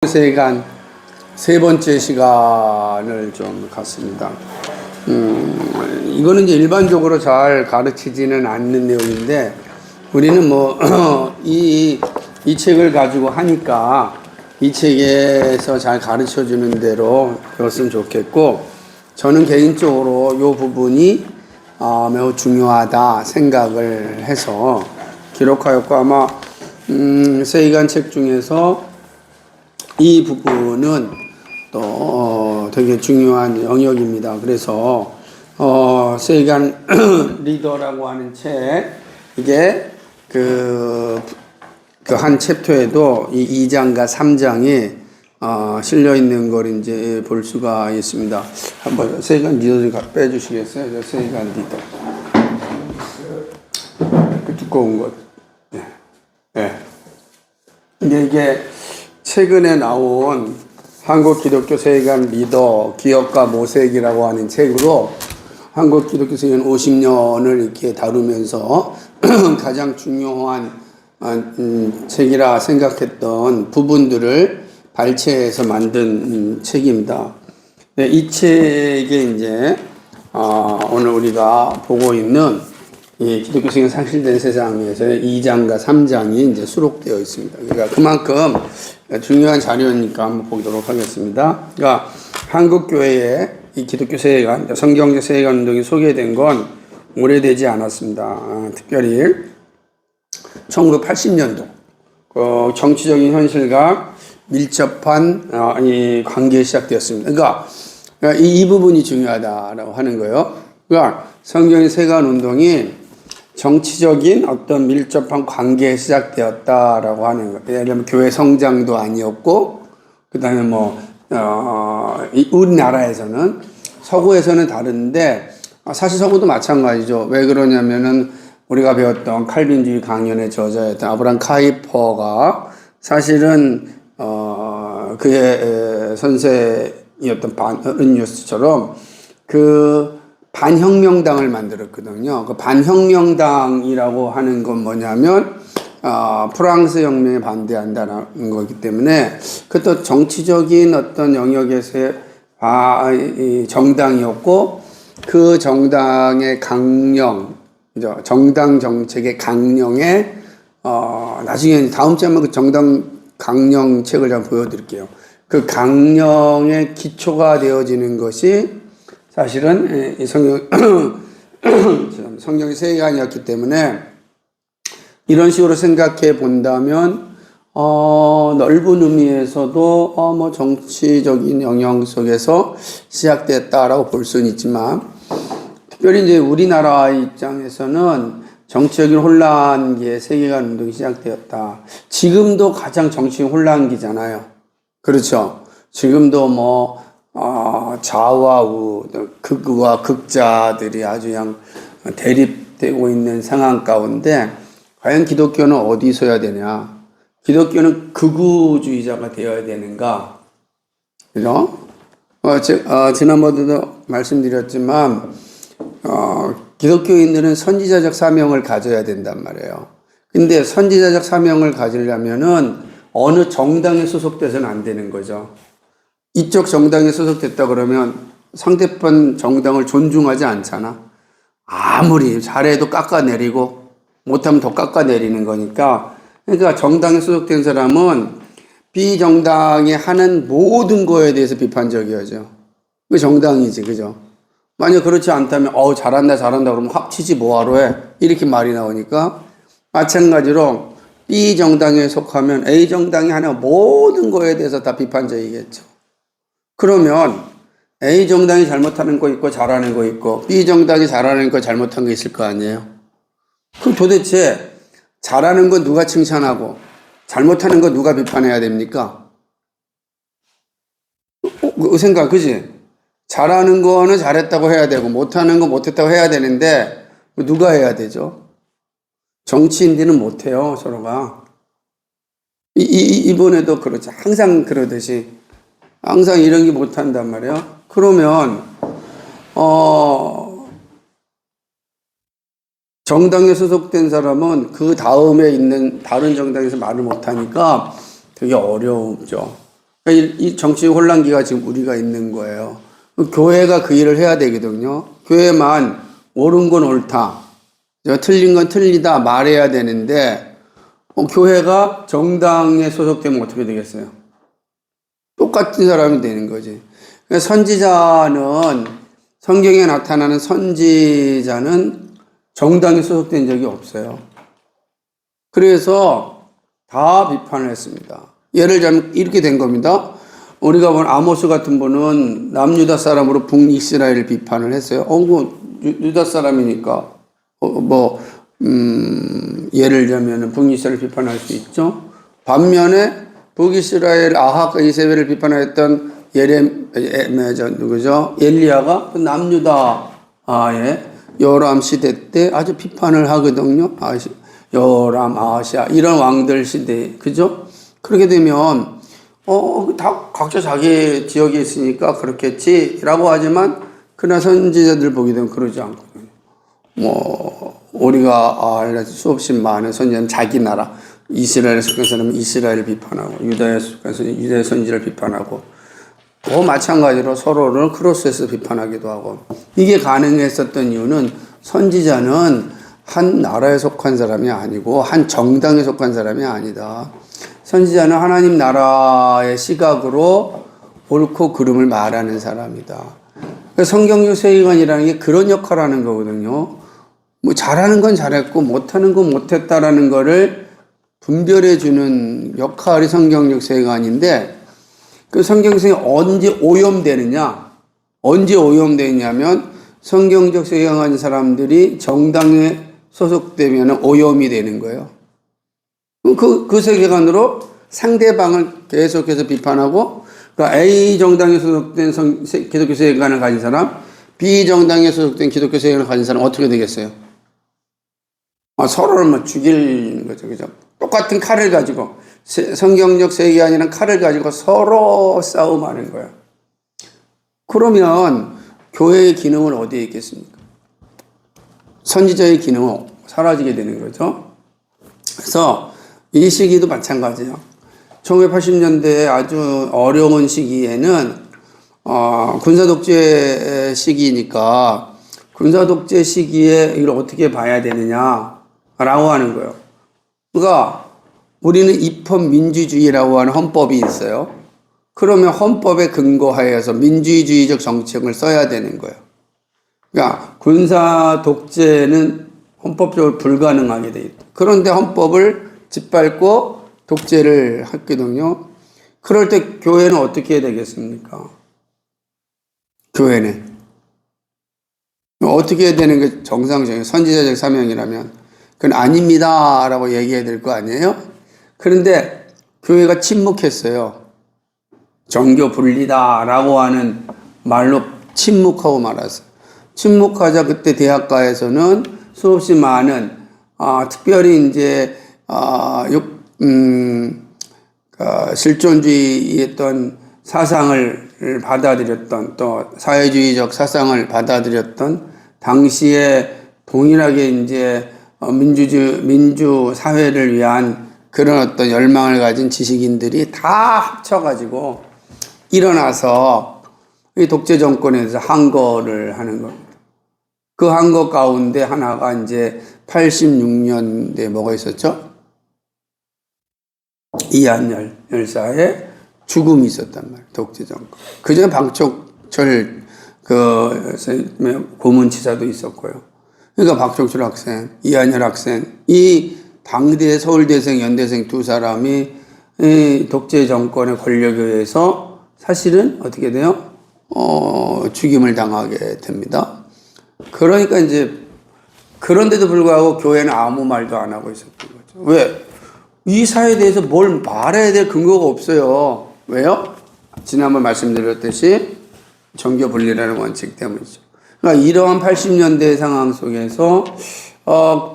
세간 세 번째 시간을 좀 갖습니다. 이거는 이제 일반적으로 잘 가르치지는 않는 내용인데, 우리는 이 책을 가지고 하니까 이 책에서 잘 가르쳐 주는 대로 배웠으면 좋겠고, 저는 개인적으로 이 부분이 매우 중요하다 생각을 해서 기록하였고, 아마 세간 책 중에서 이 부분은 또 되게 중요한 영역입니다. 그래서 세간 리더라고 하는 책, 이게 그 한 챕터에도 이 2장과 3장이 실려 있는 걸 이제 볼 수가 있습니다. 한번 세간 리더 좀 빼주시겠어요? 세간 리더. 그 두꺼운 것. 네. 네. 근데 이게 최근에 나온 한국 기독교 세간 리더 기억과 모색이라고 하는 책으로 한국 기독교 세간 50년을 이렇게 다루면서 가장 중요한 책이라 생각했던 부분들을 발췌해서 만든 책입니다. 네, 이 책에 이제 오늘 우리가 보고 있는 이 기독교 세계가 상실된 세상에서 2장과 3장이 이제 수록되어 있습니다. 그러니까 그만큼 중요한 자료니까 한번 보도록 하겠습니다. 그러니까 한국 교회에 이 기독교 세계관, 성경적 세계관 운동이 소개된 건 오래되지 않았습니다. 특별히 1980년도 정치적인 현실과 밀접한 이 관계가 시작되었습니다. 그러니까 이 부분이 중요하다라고 하는 거예요. 그러니까 성경의 세계관 운동이 정치적인 어떤 밀접한 관계에 시작되었다라고 하는 거예요. 예를 들면 교회 성장도 아니었고, 그 다음에 우리나라에서는 서구에서는 다른데, 사실 서구도 마찬가지죠. 왜 그러냐면은 우리가 배웠던 칼빈주의 강연의 저자였던 아브라함 카이퍼가 사실은 그의 선생이었던 바른뉴스처럼 그 반혁명당을 만들었거든요. 그 반혁명당이라고 하는 건 뭐냐면 프랑스 혁명에 반대한다는 거기 때문에 그것도 정치적인 어떤 영역에서의 정당이었고, 그 정당의 강령, 정당 정책의 강령에 나중에 다음 주에 한번 그 정당 강령 책을 제가 보여드릴게요. 그 강령의 기초가 되어지는 것이 사실은 이 성경의 세계관이었기 때문에, 이런 식으로 생각해 본다면 넓은 의미에서도 정치적인 영역 속에서 시작됐다라고 볼 수는 있지만, 특별히 이제 우리나라 입장에서는 정치적인 혼란기에 세계관 운동이 시작되었다. 지금도 가장 정치적 혼란기잖아요. 그렇죠? 지금도 좌와 우, 극우와 극자들이 아주 그냥 대립되고 있는 상황 가운데, 과연 기독교는 어디 서야 되냐? 기독교는 극우주의자가 되어야 되는가? 그죠? 지난번에도 말씀드렸지만, 기독교인들은 선지자적 사명을 가져야 된단 말이에요. 근데 선지자적 사명을 가지려면은 어느 정당에 소속돼서는 안 되는 거죠. 이쪽 정당에 소속됐다 그러면 상대편 정당을 존중하지 않잖아. 아무리 잘해도 깎아내리고 못하면 더 깎아내리는 거니까. 그러니까 정당에 소속된 사람은 비정당이 하는 모든 거에 대해서 비판적이어져. 그 정당이지, 그죠? 만약 그렇지 않다면 잘한다 그러면 합치지 뭐하러 해? 이렇게 말이 나오니까, 마찬가지로 B 정당에 속하면 A 정당이 하는 모든 거에 대해서 다 비판적이겠죠. 그러면 A 정당이 잘못하는 거 있고 잘하는 거 있고, B 정당이 잘하는 거 잘못한 거 있을 거 아니에요? 그럼 도대체 잘하는 거 누가 칭찬하고 잘못하는 거 누가 비판해야 됩니까? 그 생각, 그지? 잘하는 거는 잘했다고 해야 되고 못하는 거 못했다고 해야 되는데 누가 해야 되죠? 정치인들은 못해요, 서로가. 이번에도 그렇죠. 항상 그러듯이 항상 이런 게 못한단 말이에요. 그러면 정당에 소속된 사람은 그 다음에 있는 다른 정당에서 말을 못하니까 되게 어려움죠. 그러니까 이 정치적 혼란기가 지금 우리가 있는 거예요. 교회가 그 일을 해야 되거든요. 교회만 옳은 건 옳다, 틀린 건 틀리다 말해야 되는데, 교회가 정당에 소속되면 어떻게 되겠어요? 똑같은 사람이 되는 거지. 그러니까 선지자는, 성경에 나타나는 선지자는 정당에 소속된 적이 없어요. 그래서 다 비판을 했습니다. 예를 들면 이렇게 된 겁니다. 우리가 본 아모스 같은 분은 남유다 사람으로 북이스라엘을 비판을 했어요. 유다 사람이니까 예를 들면 북이스라엘 비판할 수 있죠. 반면에 북이스라엘 아합과 이세벨을 비판했던 엘리야가 남유다의 요람 시대 때 아주 비판을 하거든요. 요람, 아하시아 이런 왕들 시대, 그죠? 그렇게 되면 다 각자 자기 지역에 있으니까 그렇겠지라고 하지만 그러나 선지자들 보게 되면 그러지 않거든요. 우리가 수없이 많은 선지자는 자기 나라, 이스라엘에 속한 사람은 이스라엘을 비판하고, 유다에 속한 사람은 유다의 선지자를 비판하고, 또 마찬가지로 서로를 크로스해서 비판하기도 하고. 이게 가능했었던 이유는 선지자는 한 나라에 속한 사람이 아니고 한 정당에 속한 사람이 아니다. 선지자는 하나님 나라의 시각으로 옳고 그름을 말하는 사람이다. 성경적 세계관이라는 게 그런 역할을 하는 거거든요. 잘하는 건 잘했고 못하는 건 못했다라는 거를 분별해 주는 역할이 성경적 세계관인데, 그 성경성이 언제 오염되느냐면 성경적 세계관인 사람들이 정당에 소속되면 오염이 되는 거예요. 그 세계관으로 상대방을 계속해서 비판하고, 그러니까 A 정당에 소속된 기독교 세계관을 가진 사람, B 정당에 소속된 기독교 세계관을 가진 사람 어떻게 되겠어요? 서로를 죽일 거죠, 그죠? 똑같은 칼을 가지고, 성경적 세계관이라는 칼을 가지고 서로 싸움하는 거예요. 그러면 교회의 기능은 어디에 있겠습니까? 선지자의 기능은 사라지게 되는 거죠. 그래서 이 시기도 마찬가지예요. 1980년대에 아주 어려운 시기에는 군사독재 시기니까 군사독재 시기에 이걸 어떻게 봐야 되느냐라고 하는 거예요. 그러니까 우리는 입헌민주주의라고 하는 헌법이 있어요. 그러면 헌법에 근거하여서 민주주의적 정책을 써야 되는 거예요. 그러니까 군사 독재는 헌법적으로 불가능하게 돼 있다. 그런데 헌법을 짓밟고 독재를 했거든요. 그럴 때 교회는 어떻게 해야 되겠습니까? 교회는 어떻게 해야 되는 게 정상적인 선지자적 사명이라면 그건 아닙니다라고 얘기해야 될 거 아니에요? 그런데 교회가 침묵했어요. 정교 분리다라고 하는 말로 침묵하고 말았어요. 침묵하자 그때 대학가에서는 수없이 많은 특별히 이제 실존주의의 어떤 사상을 받아들였던, 또 사회주의적 사상을 받아들였던 당시에 동일하게 이제 민주 사회를 위한 그런 어떤 열망을 가진 지식인들이 다 합쳐가지고 일어나서 이 독재 정권에 대해서 항거를 하는 겁니다. 그 항거 가운데 하나가 이제 86년대에 뭐가 있었죠? 이한열 열사의 죽음이 있었단 말이에요. 독재 정권. 그 전에 박촉철 고문치사도 있었고요. 그러니까 박촉철 학생, 이한열 학생, 이 당대 서울대생, 연대생 두 사람이 이 독재 정권의 권력에 의해서 사실은 어떻게 돼요? 죽임을 당하게 됩니다. 그러니까 이제 그런데도 불구하고 교회는 아무 말도 안 하고 있었던 거죠. 왜? 이 사회에 대해서 뭘 말해야 될 근거가 없어요. 왜요? 지난번 말씀드렸듯이 정교 분리라는 원칙 때문이죠. 그러니까 이러한 80년대 상황 속에서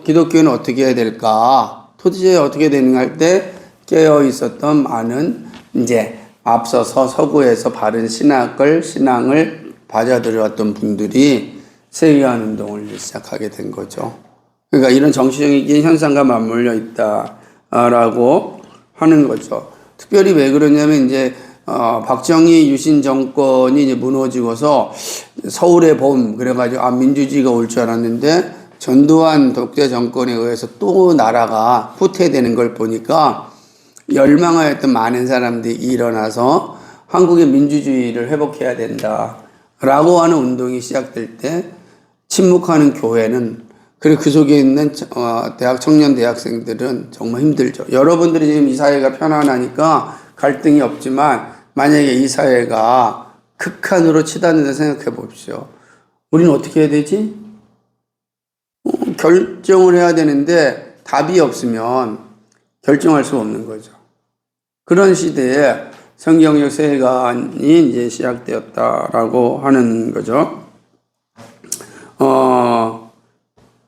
기독교는 어떻게 해야 될까? 도대체 어떻게 되는가 할 때 깨어 있었던 많은 이제 앞서서 서구에서 바른 신앙을 받아들여왔던 분들이 세계관 운동을 시작하게 된 거죠. 그러니까 이런 정치적인 현상과 맞물려 있다라고 하는 거죠. 특별히 왜 그러냐면 이제 박정희 유신 정권이 이제 무너지고서 서울의 봄 그래가지고 민주주의가 올 줄 알았는데 전두환 독재 정권에 의해서 또 나라가 후퇴되는 걸 보니까 열망하였던 많은 사람들이 일어나서 한국의 민주주의를 회복해야 된다라고 하는 운동이 시작될 때 침묵하는 교회는 그리고 그 속에 있는 청년 대학생들은 정말 힘들죠. 여러분들이 지금 이 사회가 편안하니까 갈등이 없지만 만약에 이 사회가 극한으로 치닫는다 생각해 봅시오. 우리는 어떻게 해야 되지? 결정을 해야 되는데 답이 없으면 결정할 수 없는 거죠. 그런 시대에 성경적 세계관이 이제 시작되었다라고 하는 거죠.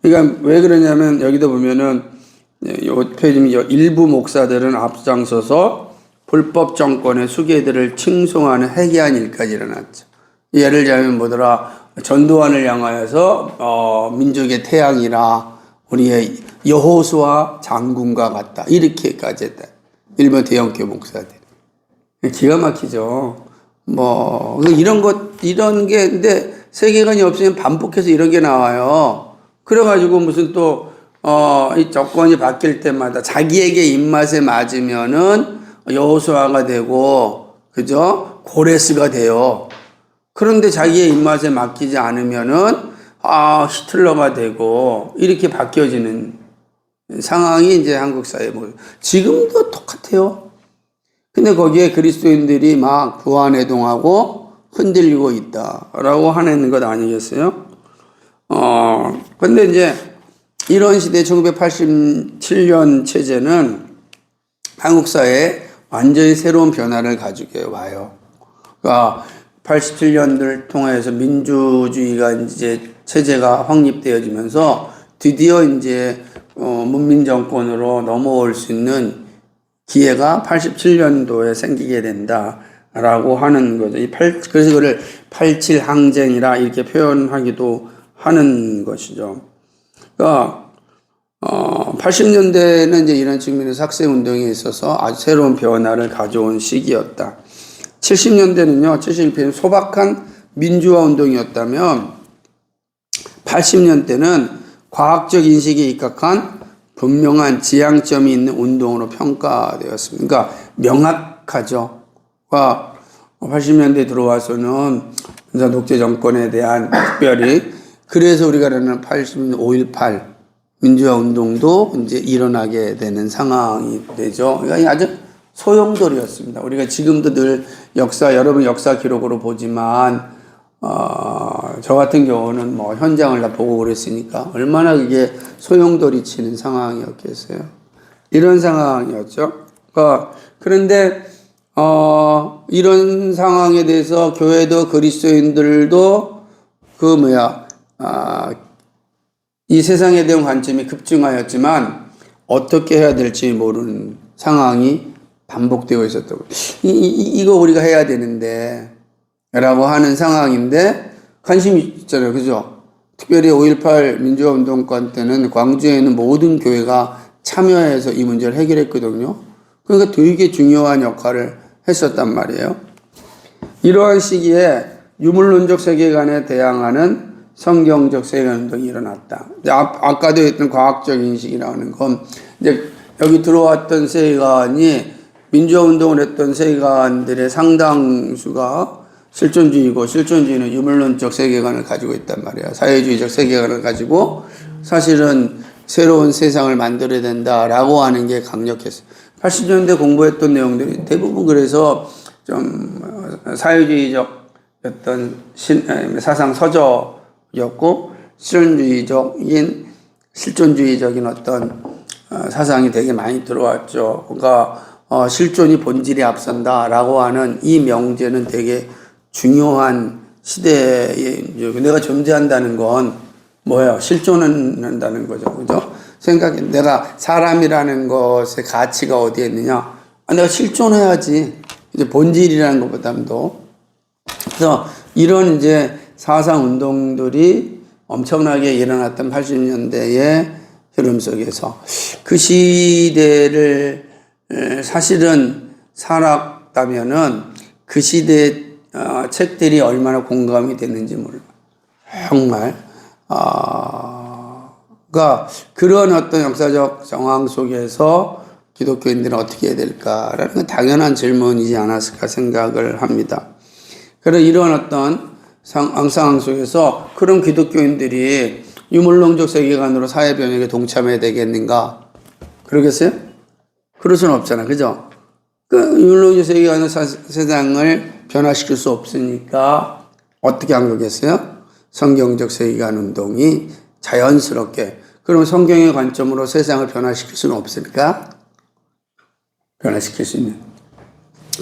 그러니까 왜 그러냐면 여기도 보면은 요 페이지 일부 목사들은 앞장서서 불법 정권의 수괴들을 칭송하는 해괴한 일까지 일어났죠. 예를 들자면 뭐더라, 전두환을 향하여서 민족의 태양이라 우리의 여호수아 장군과 같다 이렇게까지 했다. 일본 대형교 목사들 기가 막히죠. 뭐 이런 게 근데 세계관이 없으면 반복해서 이런 게 나와요. 그래가지고 무슨 이 정권이 바뀔 때마다 자기에게 입맛에 맞으면은 여호수아가 되고, 그죠? 고레스가 돼요. 그런데 자기의 입맛에 맡기지 않으면은, 히틀러가 되고, 이렇게 바뀌어지는 상황이 이제 한국 사회에 지금도 똑같아요. 근데 거기에 그리스도인들이 막 부안해동하고 흔들리고 있다라고 하는 것 아니겠어요? 근데 이제 이런 시대 1987년 체제는 한국 사회에 완전히 새로운 변화를 가지고 와요. 그러니까 87년을 통해서 민주주의가 이제 체제가 확립되어지면서 드디어 이제 문민 정권으로 넘어올 수 있는 기회가 87년도에 생기게 된다라고 하는 거죠. 그래서 그걸 87 항쟁이라 이렇게 표현하기도 하는 것이죠. 그러니까 80년대는 이제 이런 측면에서 학생운동에 있어서 아주 새로운 변화를 가져온 시기였다. 70년대는요, 71년대는 소박한 민주화 운동이었다면 80년대는 과학적 인식에 입각한 분명한 지향점이 있는 운동으로 평가되었습니다. 그러니까 명확하죠. 80년대 들어와서는 독재 정권에 대한 특별히 그래서 우리가 그러는 80년 5.18 민주화 운동도 이제 일어나게 되는 상황이 되죠. 그러니까 아주 소용돌이였습니다. 우리가 지금도 늘 여러분 역사 기록으로 보지만, 저 같은 경우는 뭐 현장을 다 보고 그랬으니까 얼마나 그게 소용돌이 치는 상황이었겠어요. 이런 상황이었죠. 그런데, 이런 상황에 대해서 교회도 그리스도인들도 이 세상에 대한 관점이 급증하였지만 어떻게 해야 될지 모르는 상황이 반복되고 있었다고. 이거 우리가 해야 되는데 라고 하는 상황인데 관심이 있잖아요. 그죠? 특별히 5.18 민주화 운동권 때는 광주에 있는 모든 교회가 참여해서 이 문제를 해결했거든요. 그러니까 되게 중요한 역할을 했었단 말이에요. 이러한 시기에 유물론적 세계관에 대항하는 성경적 세계관 운동이 일어났다. 아까도 했던 과학적 인식이라는 건 이제 여기 들어왔던 세계관이 민주화 운동을 했던 세계관들의 상당수가 실존주의고, 실존주의는 유물론적 세계관을 가지고 있단 말이야. 사회주의적 세계관을 가지고 사실은 새로운 세상을 만들어야 된다라고 하는 게 강력했어요. 80년대 공부했던 내용들이 대부분 그래서 좀 사회주의적 어떤 사상 서적이었고, 실존주의적인 어떤 사상이 되게 많이 들어왔죠. 그러니까 실존이 본질에 앞선다라고 하는 이 명제는 되게 중요한 시대에 내가 존재한다는 건 뭐예요? 실존한다는 거죠. 그죠? 내가 사람이라는 것의 가치가 어디에 있느냐? 내가 실존해야지. 이제 본질이라는 것보다도. 그래서 이런 이제 사상 운동들이 엄청나게 일어났던 80년대의 흐름 속에서 그 시대를 사실은 살았다면은 그 시대의 책들이 얼마나 공감이 됐는지 몰라. 정말 그러니까 그런 어떤 역사적 상황 속에서 기독교인들은 어떻게 해야 될까라는 건 당연한 질문이지 않았을까 생각을 합니다. 그런 이런 어떤 상황 속에서 그런 기독교인들이 유물론적 세계관으로 사회 변혁에 동참해야 되겠는가? 그러겠어요? 그럴 수는 없잖아. 그죠? 그 유물론적 세계관으로 세상을 변화시킬 수 없으니까 어떻게 한 거겠어요? 성경적 세계관 운동이 자연스럽게, 그럼 성경의 관점으로 세상을 변화시킬 수는 없으니까 변화시킬 수 있는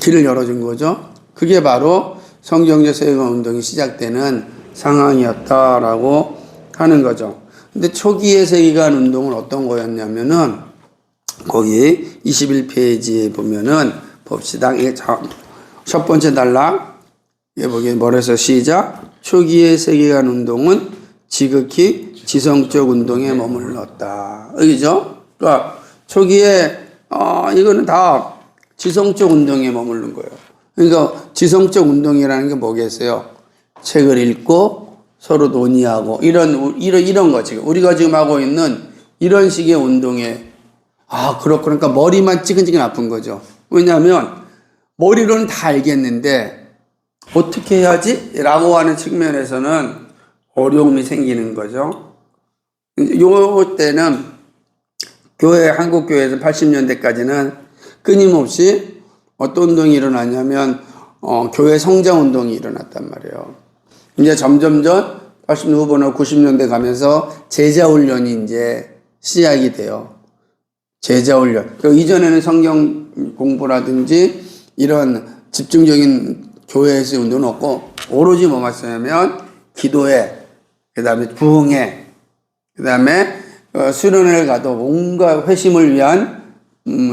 길을 열어준 거죠. 그게 바로 성경적 세계관 운동이 시작되는 상황이었다라고 하는 거죠. 근데 초기의 세계관 운동은 어떤 거였냐면은 거기 21페이지에 보면은 봅시다. 첫 번째 단락 여기 뭐래서 시작. 초기의 세계관 운동은 지극히 지성적 운동에 머물렀다. 여기죠? 그러니까 초기에 이거는 다 지성적 운동에 머무른 거예요. 그러니까 지성적 운동이라는 게 뭐겠어요? 책을 읽고 서로 논의하고 이런 거 지금 우리가 지금 하고 있는 이런 식의 운동에 그렇고 그러니까 머리만 찌근찌근 아픈 거죠. 왜냐하면 머리로는 다 알겠는데 어떻게 해야지? 라고 하는 측면에서는 어려움이 생기는 거죠. 요 때는 한국 교회에서 80년대까지는 끊임없이 어떤 운동이 일어나냐면 교회 성장 운동이 일어났단 말이에요. 이제 점점점 80년 후반으로 90년대 가면서 제자 훈련이 이제 시작이 돼요. 제자 훈련. 그 이전에는 성경 공부라든지 이런 집중적인 교회에서의 운동은 없고 오로지 뭐만 쓰냐면 기도회, 그 다음에 부흥회, 그 다음에 수련회를 가도 뭔가 회심을 위한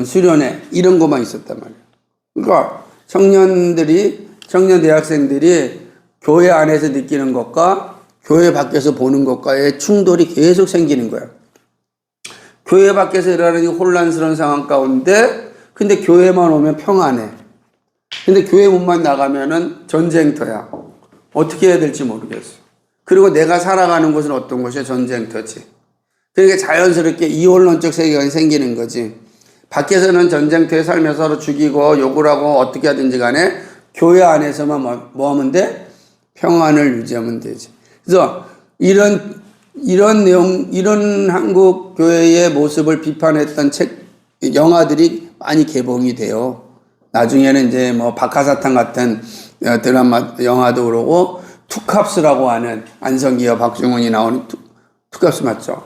수련회 이런 것만 있었단 말이에요. 그러니까 청년 대학생들이 교회 안에서 느끼는 것과 교회 밖에서 보는 것과의 충돌이 계속 생기는 거예요. 교회 밖에서 일어나는 혼란스러운 상황 가운데 근데 교회만 오면 평안해. 근데 교회 문만 나가면은 전쟁터야. 어떻게 해야 될지 모르겠어. 그리고 내가 살아가는 곳은 어떤 곳이야? 전쟁터지. 그러니까 자연스럽게 이혼론적 세계관이 생기는 거지. 밖에서는 전쟁터에 살면서 서로 죽이고 욕을 하고 어떻게 하든지 간에 교회 안에서만 뭐 하면 돼? 평안을 유지하면 되지. 그래서 이런 내용, 이런 한국 교회의 모습을 비판했던 영화들이 많이 개봉이 돼요. 나중에는 이제 뭐 박하사탕 같은 드라마, 영화도 그러고 투캅스라고 하는 안성기와 박중훈이 나오는 투캅스 맞죠?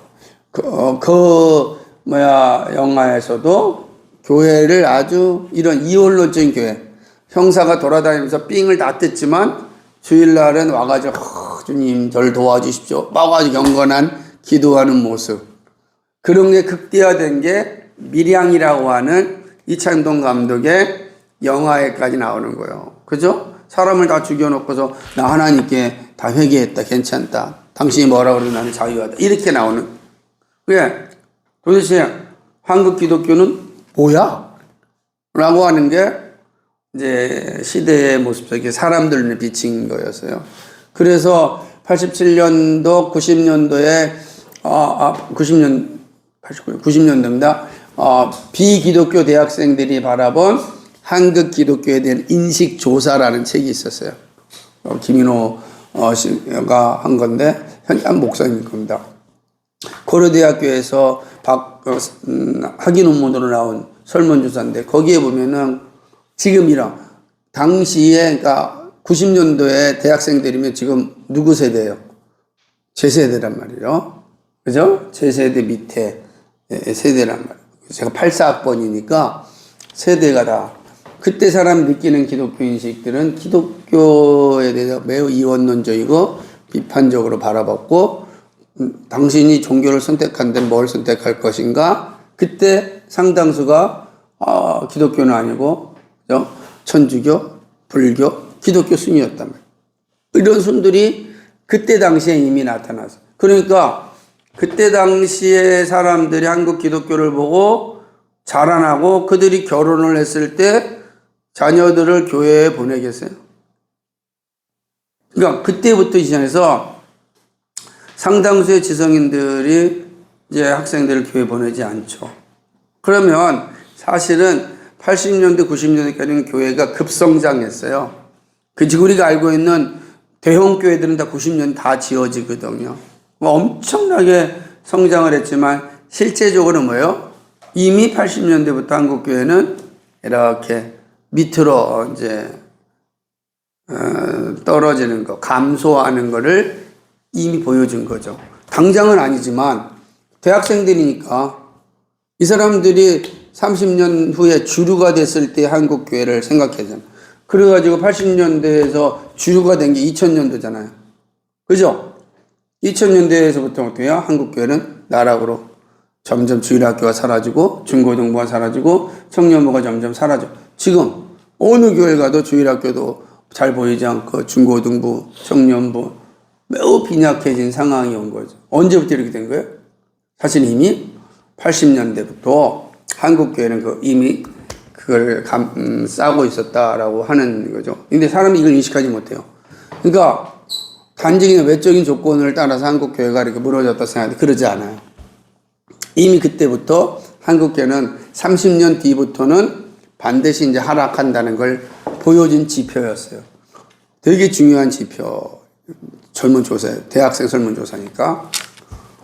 영화에서도 교회를 아주 이런 이혼론적인 교회, 형사가 돌아다니면서 삥을 다 뜯지만 주일날은 와가지고 주님 저를 도와주십시오. 와가지고 경건한 기도하는 모습. 그런 게 극대화된 게 밀양이라고 하는 이창동 감독의 영화에까지 나오는 거예요. 그죠? 사람을 다 죽여놓고서 나 하나님께 다 회개했다. 괜찮다. 당신이 뭐라 그러면 나는 자유하다. 이렇게 나오는. 왜? 도대체 한국 기독교는 뭐야? 라고 하는 게 이제 시대의 모습 속에 사람들을 비친 거였어요. 그래서 87년도, 90년도에 90년도입니다. 비기독교 대학생들이 바라본 한국 기독교에 대한 인식 조사라는 책이 있었어요. 김인호 씨가 한 건데 한 목사님 겁니다. 고려대학교에서 학위 논문으로 나온 설문조사인데 거기에 보면은 지금 이런 당시에 그러니까 90년도에 대학생들이면 지금 누구 세대예요? 제 세대란 말이에요. 그죠? 제 세대 밑에 세대란 말이에요. 제가 84학번이니까 세대가 다 그때 사람 느끼는 기독교 인식들은 기독교에 대해서 매우 이원론적이고 비판적으로 바라봤고 당신이 종교를 선택한데 뭘 선택할 것인가? 그때 상당수가 기독교는 아니고 그죠? 천주교, 불교, 기독교 순이었단 말이에요. 이런 순들이 그때 당시에 이미 나타났어요. 그러니까 그때 당시에 사람들이 한국 기독교를 보고 자라나고 그들이 결혼을 했을 때 자녀들을 교회에 보내겠어요? 그러니까 그때부터 이 시장에서 상당수의 지성인들이 이제 학생들을 교회에 보내지 않죠. 그러면 사실은 80년대, 90년대까지는 교회가 급성장했어요. 지금 우리가 알고 있는 대형 교회들은 다 90년 다 지어지거든요. 엄청나게 성장을 했지만 실제적으로 뭐예요? 이미 80년대부터 한국 교회는 이렇게 밑으로 이제 떨어지는 거, 감소하는 거를 이미 보여준 거죠. 당장은 아니지만 대학생들이니까 이 사람들이 30년 후에 주류가 됐을 때 한국 교회를 생각하잖아요. 그래가지고 80년대에서 주류가 된 게 2000년도잖아요. 그죠? 2000년대에서부터 어때요? 한국 교회는 나락으로 점점 주일학교가 사라지고 중고등부가 사라지고 청년부가 점점 사라져. 지금 어느 교회 가도 주일학교도 잘 보이지 않고 중고등부, 청년부 매우 빈약해진 상황이 온 거죠. 언제부터 이렇게 된 거예요? 사실 이미 80년대부터 한국 교회는 이미 그걸 싸고 있었다라고 하는 거죠. 근데 사람이 이걸 인식하지 못해요. 그러니까 단지 그냥 외적인 조건을 따라서 한국 교회가 이렇게 무너졌다 생각하는데 그러지 않아요. 이미 그때부터 한국 교회는 30년 뒤부터는 반드시 이제 하락한다는 걸 보여준 지표였어요. 되게 중요한 지표. 설문조사예요. 대학생 설문조사니까.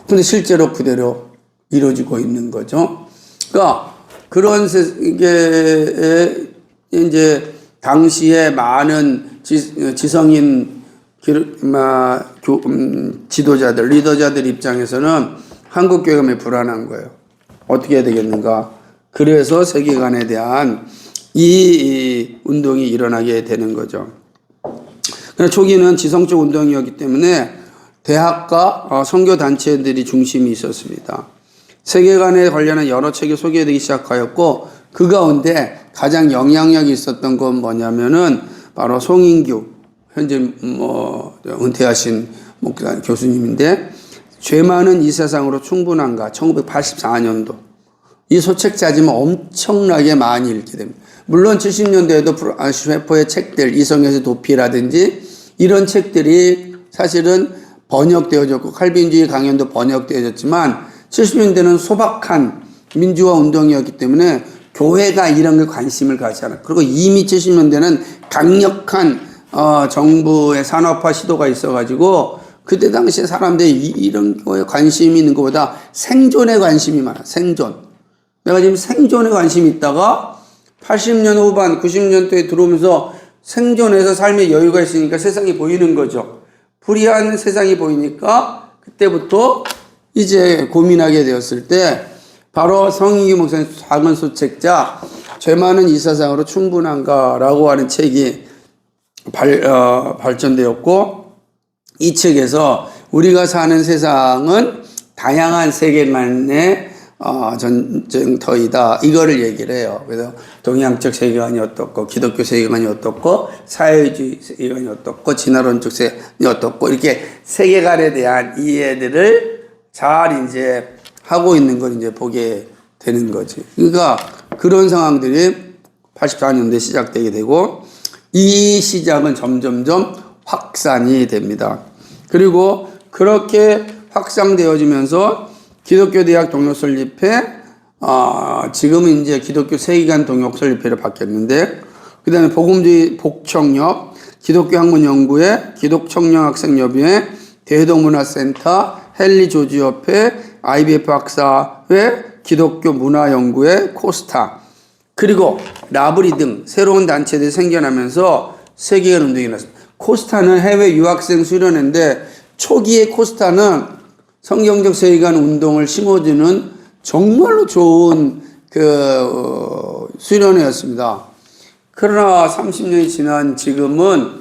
근데 실제로 그대로 이루어지고 있는 거죠. 그러니까 그런 이제 당시에 많은 지성인 지도자들, 리더자들 입장에서는 한국 교회가 매우 불안한 거예요. 어떻게 해야 되겠는가? 그래서 세계관에 대한 이 운동이 일어나게 되는 거죠. 그러나 초기는 지성적 운동이었기 때문에 대학과 선교단체들이 중심이 있었습니다. 세계관에 관련한 여러 책이 소개되기 시작하였고 그 가운데 가장 영향력이 있었던 건 뭐냐면은 바로 송인규 현재 은퇴하신 목사 교수님인데 죄 많은 이 세상으로 충분한가 1984년도 이 소책자지만 엄청나게 많이 읽게 됩니다. 물론 70년대에도 셰퍼의 책들 이성에서 도피라든지 이런 책들이 사실은 번역되어졌고 칼빈주의 강연도 번역되어졌지만 70년대는 소박한 민주화 운동이었기 때문에 교회가 이런 걸 관심을 가지 않아요. 그리고 이미 70년대는 강력한 정부의 산업화 시도가 있어가지고 그때 당시에 사람들이 이런 거에 관심이 있는 것보다 생존에 관심이 많아. 생존. 내가 지금 생존에 관심이 있다가 80년 후반 90년대에 들어오면서 생존해서 삶의 여유가 있으니까 세상이 보이는 거죠. 불의한 세상이 보이니까 그때부터 이제 고민하게 되었을 때 바로 성인규 목사님 작은 소책자 죄 많은 이 세상으로 충분한가라고 하는 책이 발전되었고 이 책에서 우리가 사는 세상은 다양한 세계관의 전쟁터이다 이거를 얘기를 해요. 그래서 동양적 세계관이 어떻고 기독교 세계관이 어떻고 사회주의 세계관이 어떻고 진화론적 세계관이 어떻고 이렇게 세계관에 대한 이해들을 잘 이제 하고 있는 걸 이제 보게 되는 거지. 그러니까 그런 상황들이 84년도에 시작되게 되고 이 시작은 점점점 확산이 됩니다. 그리고 그렇게 확산되어지면서 기독교 대학 동역 설립회, 지금은 이제 기독교 세계관 동역 설립회로 바뀌었는데, 그 다음에 복음주의 복청역, 기독교 학문 연구회, 기독청년학생협의회, 대동문화센터, 헨리 조지협회, IBF 학사회, 기독교 문화연구회, 코스타, 그리고 라브리 등 새로운 단체들이 생겨나면서 세계관 운동이 일어났습니다. 코스타는 해외 유학생 수련회인데 초기에 코스타는 성경적 세계관 운동을 심어주는 정말로 좋은 수련회였습니다. 그러나 30년이 지난 지금은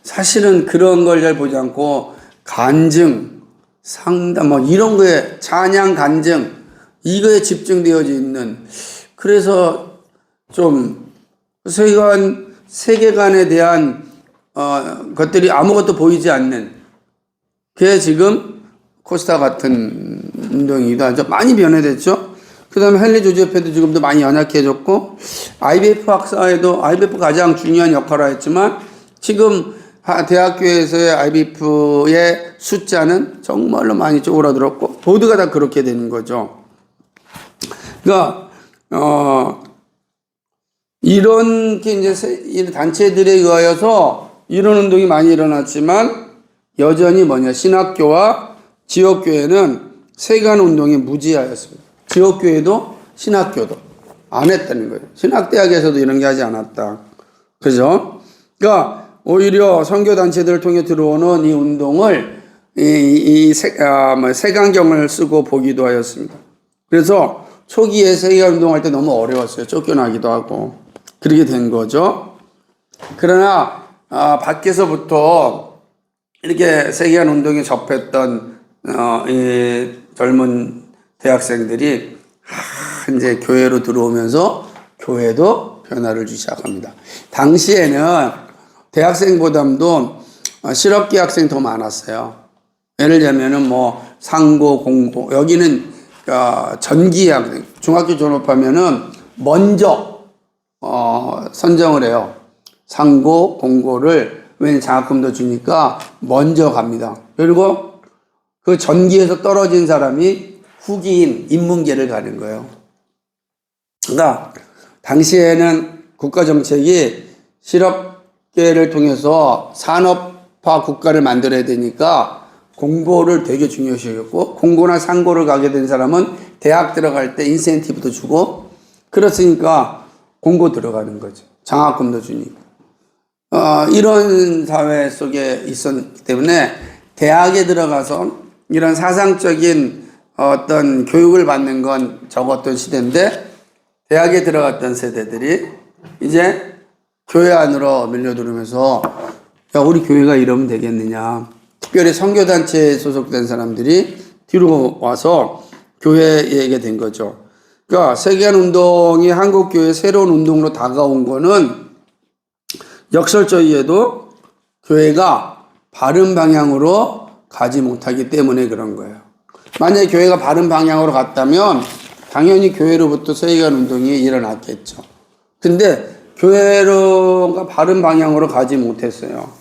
사실은 그런 걸 잘 보지 않고 간증, 상담, 이런 거에 찬양 간증, 이거에 집중되어져 있는 그래서 좀 세계관에 대한 것들이 아무것도 보이지 않는 그게 지금 코스타 같은 운동이기도 하죠. 많이 변해됐죠. 그 다음에 헨리 조지협회도 지금도 많이 연약해졌고, IBF 학사에도 IBF 가장 중요한 역할을 했지만, 지금 대학교에서의 IBF의 숫자는 정말로 많이 쪼그라들었고, 모두가 다 그렇게 되는 거죠. 그러니까, 이렇게 이제 단체들에 의하여서 이런 운동이 많이 일어났지만, 여전히 신학교와 지역교회는 세관 운동이 무지하였습니다. 지역교회도 신학교도 안 했다는 거예요. 신학대학에서도 이런 게 하지 않았다. 그죠? 그러니까 오히려 선교단체들을 통해 들어오는 이 운동을 세관경을 쓰고 보기도 하였습니다. 그래서 초기에 세관 운동할 때 너무 어려웠어요. 쫓겨나기도 하고. 그렇게 된 거죠. 그러나 밖에서부터 이렇게 세계관 운동에 접했던 이 젊은 대학생들이 이제 교회로 들어오면서 교회도 변화를 주기 시작합니다. 당시에는 대학생보다도 실업계 학생이 더 많았어요. 예를 들면은 상고, 공고, 여기는 전기 학생, 중학교 졸업하면은 먼저 선정을 해요. 상고, 공고를 왜냐면 장학금도 주니까 먼저 갑니다. 그리고 그 전기에서 떨어진 사람이 후기인 인문계를 가는 거예요. 그러니까 당시에는 국가정책이 실업계를 통해서 산업화 국가를 만들어야 되니까 공고를 되게 중요시 여겼고, 공고나 상고를 가게 된 사람은 대학 들어갈 때 인센티브도 주고, 그렇으니까 공고 들어가는 거죠. 장학금도 주니까. 이런 사회 속에 있었기 때문에 대학에 들어가서 이런 사상적인 어떤 교육을 받는 건 적었던 시대인데, 대학에 들어갔던 세대들이 이제 교회 안으로 밀려들으면서 야, 우리 교회가 이러면 되겠느냐. 특별히 선교단체에 소속된 사람들이 뒤로 와서 교회에 오게 된 거죠. 그러니까 세계관 운동이 한국 교회의 새로운 운동으로 다가온 거는 역설적이에도 교회가 바른 방향으로 가지 못하기 때문에 그런 거예요. 만약에 교회가 바른 방향으로 갔다면 당연히 교회로부터 세계관 운동이 일어났겠죠. 근데 교회가 바른 방향으로 가지 못했어요.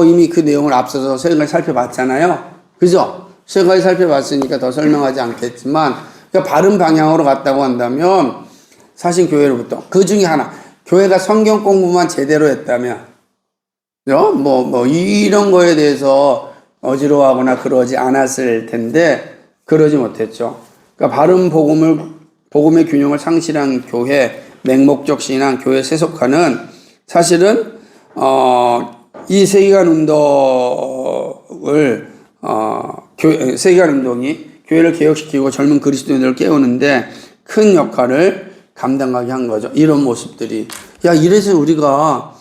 이미 그 내용을 앞서서 세계관이 살펴봤잖아요. 그죠? 세계관이 살펴봤으니까 더 설명하지 않겠지만, 그러니까 바른 방향으로 갔다고 한다면 사실 교회로부터 그 중에 하나, 교회가 성경 공부만 제대로 했다면, 이런 거에 대해서 어지러워하거나 그러지 않았을 텐데, 그러지 못했죠. 그러니까 바른 복음의 균형을 상실한 교회, 맹목적 신앙, 교회 세속화는 사실은, 이 세계관 운동을, 세계관 운동이 교회를 개혁시키고 젊은 그리스도인들을 깨우는데 큰 역할을 감당하게 한 거죠. 이런 모습들이. 야, 이래서 우리가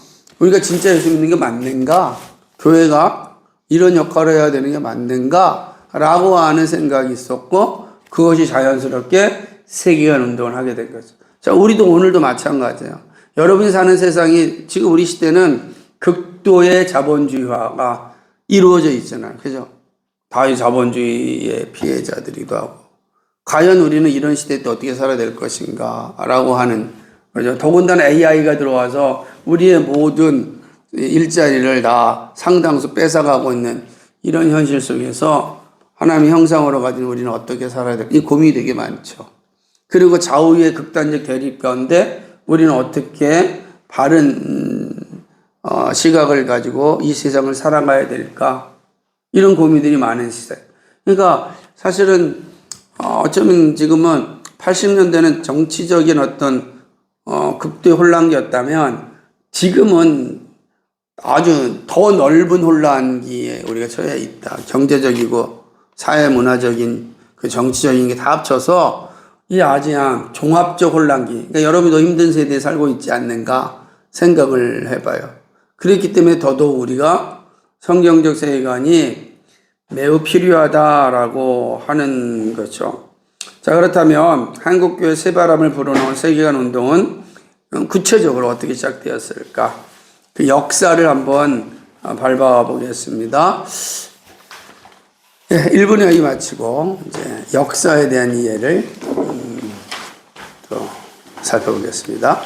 진짜 예수 믿는 게 맞는가? 교회가 이런 역할을 해야 되는 게 맞는가? 라고 하는 생각이 있었고, 그것이 자연스럽게 세계관 운동을 하게 된 거죠. 자, 우리도 오늘도 마찬가지예요. 여러분이 사는 세상이, 지금 우리 시대는 극도의 자본주의화가 이루어져 있잖아요. 그죠? 다 이 자본주의의 피해자들이기도 하고. 과연 우리는 이런 시대 때 어떻게 살아야 될 것인가? 라고 하는 거죠. 더군다나 AI가 들어와서 우리의 모든 일자리를 다 상당수 뺏어가고 있는 이런 현실 속에서 하나님의 형상으로 가진 우리는 어떻게 살아야 될까? 이 고민이 되게 많죠. 그리고 좌우의 극단적 대립 가운데 우리는 어떻게 바른 시각을 가지고 이 세상을 살아가야 될까? 이런 고민들이 많은 시대. 그러니까 사실은 어쩌면 지금은 80년대는 정치적인 어떤 극도의 혼란기였다면 지금은 아주 더 넓은 혼란기에 우리가 처해 있다. 경제적이고 사회 문화적인 그 정치적인 게 다 합쳐서 이 아주 종합적 혼란기. 그러니까 여러분도 힘든 세대에 살고 있지 않는가 생각을 해봐요. 그렇기 때문에 더더욱 우리가 성경적 세계관이 매우 필요하다라고 하는 거죠. 자, 그렇다면 한국교회 새바람을 불어넣은 세계관 운동은 구체적으로 어떻게 시작되었을까? 그 역사를 한번 밟아 보겠습니다. 1분의 여기 마치고 이제 역사에 대한 이해를 살펴보겠습니다.